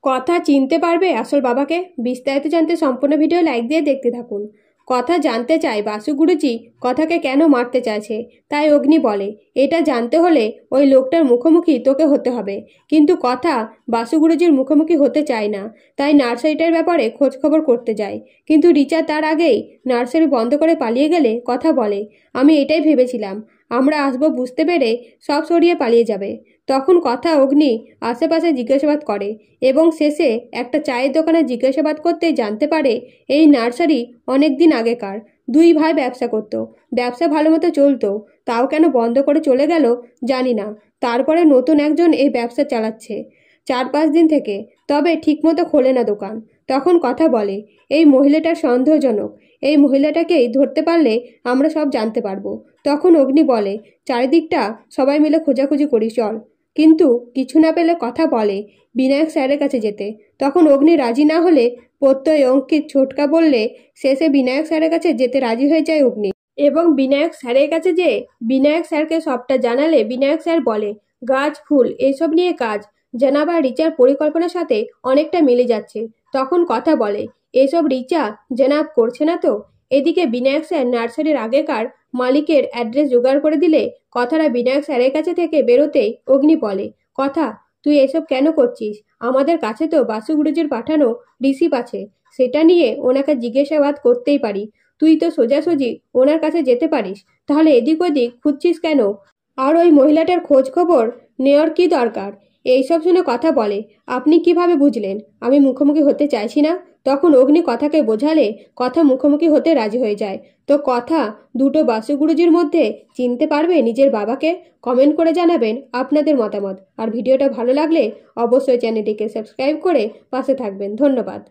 কথা চিনতে পারবে আসল বাবাকে? বিস্তারিত জানতে সম্পূর্ণ ভিডিও লাইক দিয়ে দেখতে থাকুন। কথা জানতে চায় বাসু গুরুজি কথাকে কেন মারতে চাইছে। তাই অগ্নি বলে, এটা জানতে হলে ওই লোকটার মুখোমুখি তোকে হতে হবে। কিন্তু কথা বাসু গুরুজির মুখোমুখি হতে চায় না, তাই নার্সারিটার ব্যাপারে খোঁজ খবর করতে যায়। কিন্তু রিচা তার আগেই নার্সারি বন্ধ করে পালিয়ে গেলে কথা বলে, আমি এটাই ভেবেছিলাম আমরা আসবো, বুঝতে পেরে সব সরিয়ে পালিয়ে যাবে। তখন কথা অগ্নি আশেপাশে জিজ্ঞাসাবাদ করে এবং শেষে একটা চায়ের দোকানে জিজ্ঞাসাবাদ করতে জানতে পারে এই নার্সারি অনেক দিন আগেকার। দুই ভাই ব্যবসা করত, ব্যবসা ভালো মতো চলতো, তাও কেন বন্ধ করে চলে গেল জানি না। তারপরে নতুন একজন এই ব্যবসা চালাচ্ছে 4-5 দিন থেকে, তবে ঠিকমতো খোলে না দোকান। তখন কথা বলে, এই মহিলাটা সন্দেহজনক, এই মহিলাটাকেই ধরতে পারলে আমরা সব জানতে পারবো। তখন অগ্নি বলে, চারিদিকটা সবাই মিলে খোঁজাখুঁজি করি চল। কিন্তু কিছু না পেলে কথা বলে বিনায়ক স্যারের কাছে যেতে। তখন অগ্নি রাজি না হলে প্রত্যয়, অঙ্কিত, ছোটকা বললে শেষে বিনায়ক স্যারের কাছে যেতে রাজি হয়ে যায় অগ্নি। এবং বিনায়ক স্যারের কাছে যেয়ে বিনায়ক স্যারকে সবটা জানালে বিনায়ক স্যার বলে, গাছ ফুল এসব নিয়ে কাজ জানাবা রিচার পরিকল্পনার সাথে অনেকটা মিলে যাচ্ছে। তখন কথা বলে, এসব রিচা জানাব করছে না তো? এদিকে বিনায়ক স্যার নার্সারির আগেকার মালিকের অ্যাড্রেস জোগাড় করে দিলে কথাটা বিনায়ক স্যারের কাছে থেকে বেরোতেই অগ্নি বলে, কথা তুই এসব কেন করছিস? আমাদের কাছে তো বাসু গুরুজির পাঠানো রিসিপ আছে, সেটা নিয়ে ওনাকে জিজ্ঞাসাবাদ করতেই পারি। তুই তো সোজাসুজি ওনার কাছে যেতে পারিস, তাহলে এদিক ওদিক খুঁজছিস কেন? আর ওই মহিলাটার খোঁজ খবর নেওয়ার কি দরকার? এইসব শুনে কথা বলে, আপনি কিভাবে বুঝলেন আমি মুখোমুখি হতে চাইছি না? তখন অগ্নি কথাকে বোঝালে কথা মুখোমুখি হতে রাজি হয়ে যায়। তো কথা দুটো বাসু গুরুজির মধ্যে চিনতে পারবে নিজের বাবাকে? কমেন্ট করে জানাবেন আপনাদের মতামত। আর ভিডিওটা ভালো লাগলে অবশ্যই চ্যানেলটিকে সাবস্ক্রাইব করে পাশে থাকবেন। ধন্যবাদ।